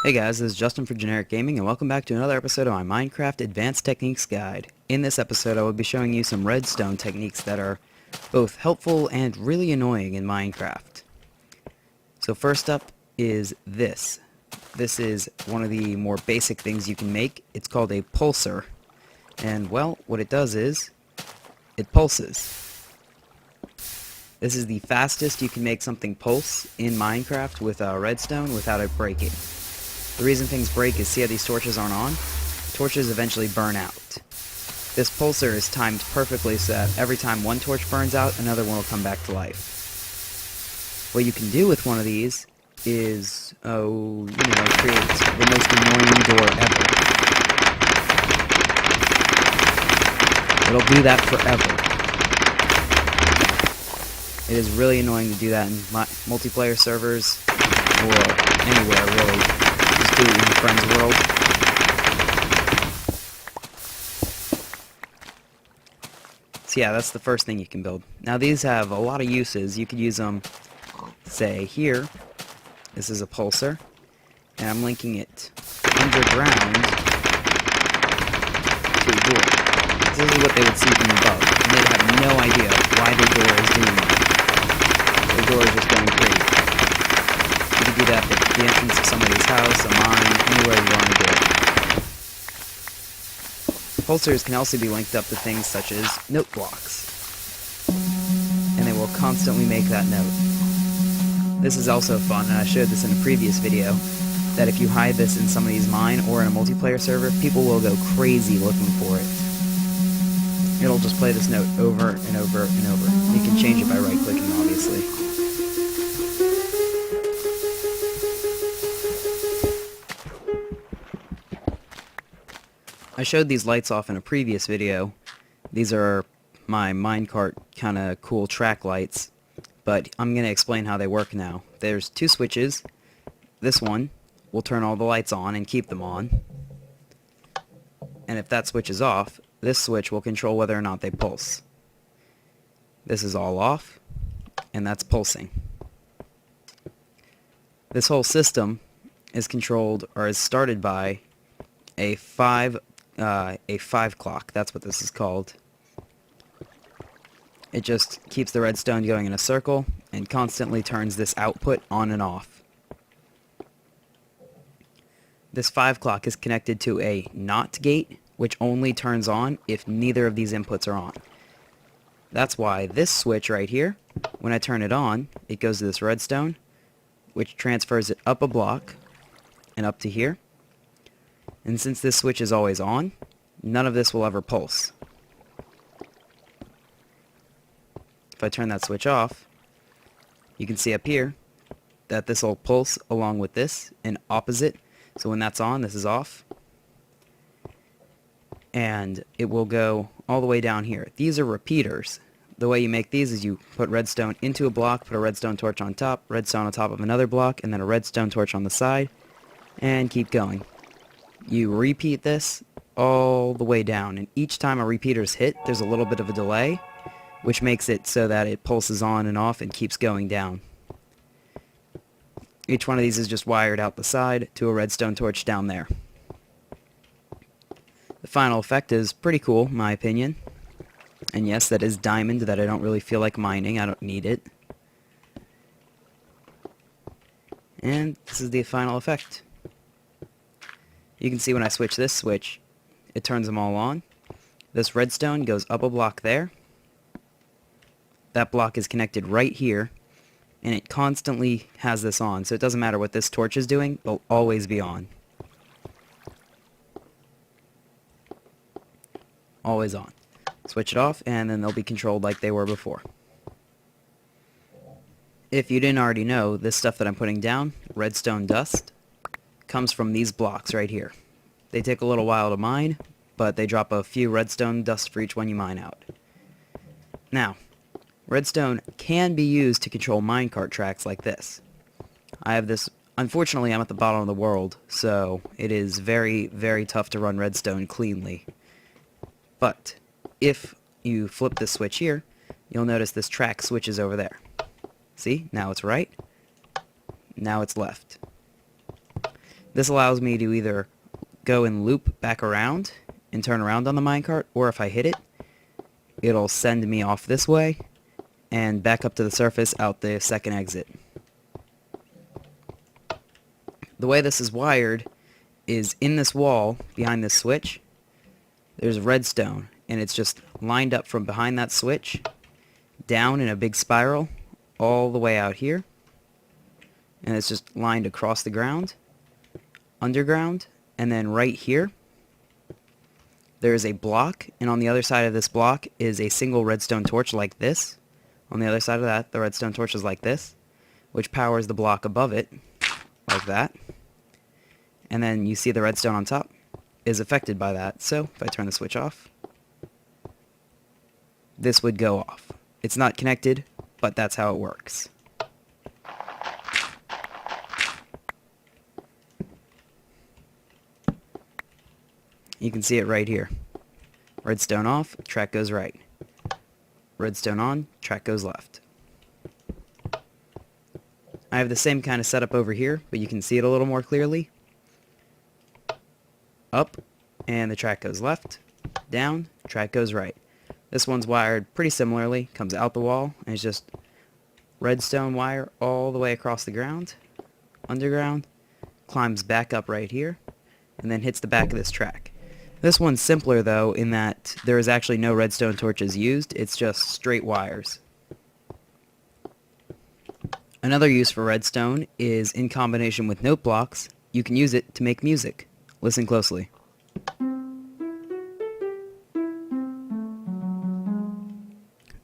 Hey guys, this is Justin for Generic Gaming, and welcome back to another episode of my Minecraft Advanced Techniques Guide. In this episode, I will be showing you some redstone techniques that are both helpful and really annoying in Minecraft. So first up is this. This is one of the more basic things you can make. It's called a pulsar. And, well, what it does is, it pulses. This is the fastest you can make something pulse in Minecraft with redstone without it breaking. The reason things break is, see how these torches aren't on? Torches eventually burn out. This pulsar is timed perfectly so that every time one torch burns out, another one will come back to life. What you can do with one of these is, create the most annoying door ever. It'll do that forever. It is really annoying to do that in multiplayer servers, or anywhere really. Just do it in your friend's world. So yeah, that's the first thing you can build. Now these have a lot of uses. You could use them, say, here. This is a pulsar, and I'm linking it underground to a door. This is what they would see from above, and they'd have no idea why the door is doing that. The door is just going crazy. You can do that at the entrance of somebody's house, a mine, anywhere you want to do it. Pulsars can also be linked up to things such as note blocks, and they will constantly make that note. This is also fun, and I showed this in a previous video, that if you hide this in somebody's mine or in a multiplayer server, people will go crazy looking for it. It'll just play this note over and over and over. You can change it by right-clicking, obviously. I showed these lights off in a previous video. These are my minecart kind of cool track lights, but I'm going to explain how they work now. There's two switches. This one will turn all the lights on and keep them on. And if that switch is off, this switch will control whether or not they pulse. This is all off, and that's pulsing. This whole system is controlled, or is started by a 5 clock. That's what this is called. It just keeps the redstone going in a circle and constantly turns this output on and off. This 5 clock is connected to a NOT gate, which only turns on if neither of these inputs are on. That's why this switch right here, when I turn it on, it goes to this redstone, which transfers it up a block and up to here. And since this switch is always on, none of this will ever pulse. If I turn that switch off, you can see up here that this will pulse along with this and opposite. So when that's on, this is off. And it will go all the way down here. These are repeaters. The way you make these is you put redstone into a block, put a redstone torch on top, redstone on top of another block, and then a redstone torch on the side, and keep going. You repeat this all the way down, and each time a repeater's hit, there's a little bit of a delay, which makes it so that it pulses on and off and keeps going down. Each one of these is just wired out the side to a redstone torch down there. The final effect is pretty cool, in my opinion. And yes, that is diamond that I don't really feel like mining. I don't need it. And this is the final effect. You can see when I switch this switch, it turns them all on. This redstone goes up a block there. That block is connected right here, and it constantly has this on, so it doesn't matter what this torch is doing, it'll always be on. Always on. Switch it off, and then they'll be controlled like they were before. If you didn't already know, this stuff that I'm putting down, redstone dust, comes from these blocks right here. They take a little while to mine, but they drop a few redstone dust for each one you mine out. Now, redstone can be used to control minecart tracks like this. I have this, unfortunately I'm at the bottom of the world, so it is very, very tough to run redstone cleanly. But if you flip this switch here, you'll notice this track switches over there. See? Now it's right. Now it's left. This allows me to either go and loop back around and turn around on the minecart, or if I hit it, it'll send me off this way and back up to the surface out the second exit. The way this is wired is in this wall behind this switch, there's redstone, and it's just lined up from behind that switch down in a big spiral all the way out here, and it's just lined across the ground, underground, and then right here there is a block, and on the other side of this block is a single redstone torch like this. On the other side of that, the redstone torch is like this, which powers the block above it, like that. And then you see the redstone on top is affected by that. So if I turn the switch off, this would go off. It's not connected, but that's how it works. You can see it right here. Redstone off, track goes right. Redstone on, track goes left. I have the same kind of setup over here, but you can see it a little more clearly. Up, and the track goes left. Down, track goes right. This one's wired pretty similarly, comes out the wall, and it's just redstone wire all the way across the ground, underground, climbs back up right here, and then hits the back of this track. This one's simpler though, in that there is actually no redstone torches used, it's just straight wires. Another use for redstone is in combination with note blocks, you can use it to make music. Listen closely.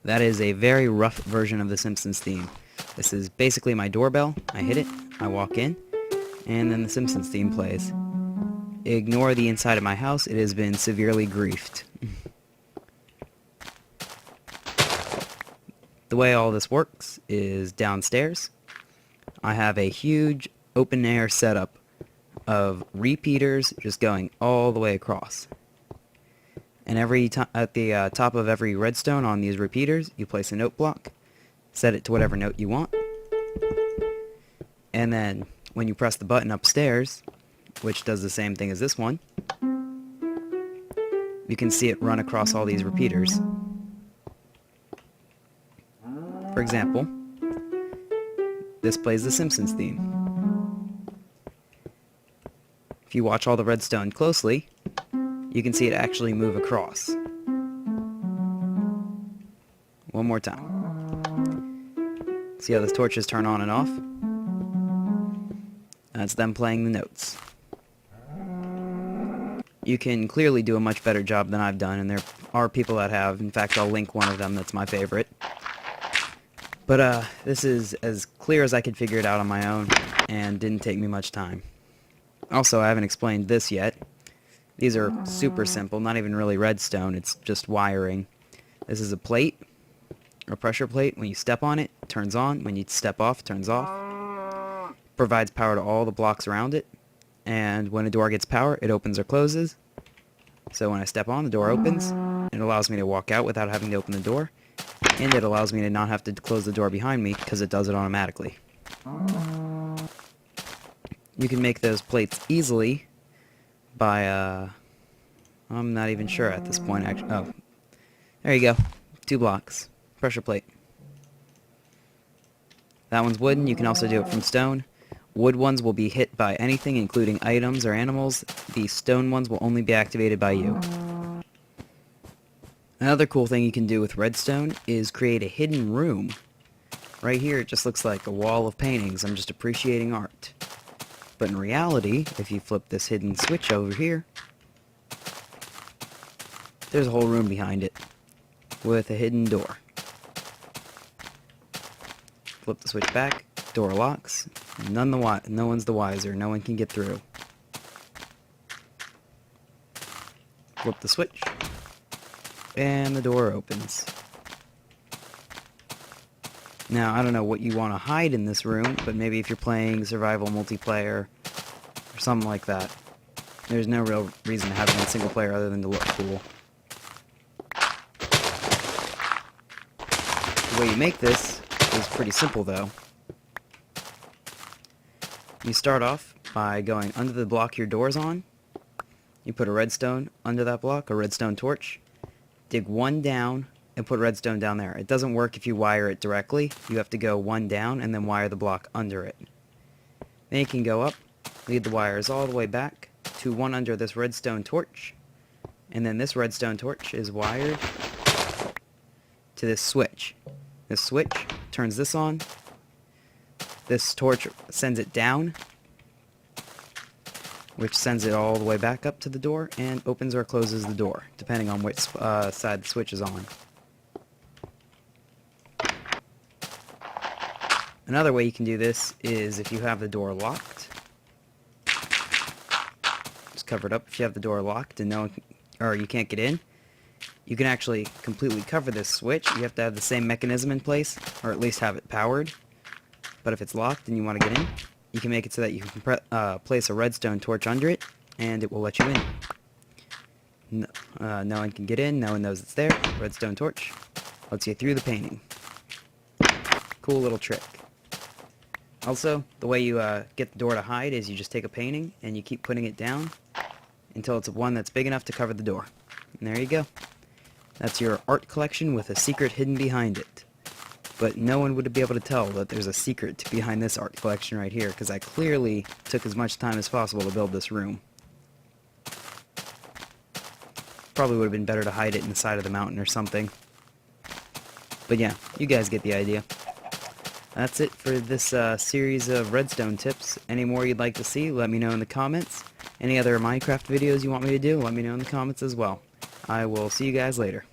That is a very rough version of the Simpsons theme. This is basically my doorbell. I hit it, I walk in, and then the Simpsons theme plays. Ignore the inside of my house, it has been severely griefed. The way all this works is downstairs. I have a huge open air setup of repeaters just going all the way across. And at the top of every redstone on these repeaters, you place a note block, set it to whatever note you want, and then when you press the button upstairs, which does the same thing as this one, you can see it run across all these repeaters. For example, this plays the Simpsons theme. If you watch all the redstone closely, you can see it actually move across. One more time. See how the torches turn on and off? That's them playing the notes. You can clearly do a much better job than I've done, and there are people that have. In fact, I'll link one of them that's my favorite. But this is as clear as I could figure it out on my own, and didn't take me much time. Also, I haven't explained this yet. These are super simple, not even really redstone, it's just wiring. This is a plate, or pressure plate. When you step on it, it turns on. When you step off, it turns off. Provides power to all the blocks around it. And when a door gets power, it opens or closes. So when I step on, the door opens. It allows me to walk out without having to open the door. And it allows me to not have to close the door behind me, because it does it automatically. You can make those plates easily by, I'm not even sure at this point, actually. Oh, there you go. 2 blocks. Pressure plate. That one's wooden. You can also do it from stone. Wood ones will be hit by anything, including items or animals. The stone ones will only be activated by you. Another cool thing you can do with redstone is create a hidden room. Right here, it just looks like a wall of paintings. I'm just appreciating art. But in reality, if you flip this hidden switch over here, there's a whole room behind it with a hidden door. Flip the switch back, door locks, no one's the wiser, no one can get through. Flip the switch, and the door opens. Now, I don't know what you want to hide in this room, but maybe if you're playing survival multiplayer or something like that, there's no real reason to have it in single player other than to look cool. The way you make this is pretty simple, though. You start off by going under the block your door's on. You put a redstone under that block, a redstone torch. Dig one down and put redstone down there. It doesn't work if you wire it directly. You have to go one down and then wire the block under it. Then you can go up, lead the wires all the way back to one under this redstone torch. And then this redstone torch is wired to this switch. This switch turns this on. This torch sends it down, which sends it all the way back up to the door and opens or closes the door, depending on which side the switch is on. Another way you can do this is if you have the door locked. Just cover it up if you have the door locked and you can't get in. You can actually completely cover this switch. You have to have the same mechanism in place, or at least have it powered. But if it's locked and you want to get in, you can make it so that you can place a redstone torch under it, and it will let you in. No one can get in, no one knows it's there. Redstone torch lets you through the painting. Cool little trick. Also, the way you get the door to hide is you just take a painting and you keep putting it down until it's one that's big enough to cover the door. And there you go. That's your art collection with a secret hidden behind it. But no one would be able to tell that there's a secret behind this art collection right here, because I clearly took as much time as possible to build this room. Probably would have been better to hide it in the side of the mountain or something. But yeah, you guys get the idea. That's it for this series of redstone tips. Any more you'd like to see, let me know in the comments. Any other Minecraft videos you want me to do, let me know in the comments as well. I will see you guys later.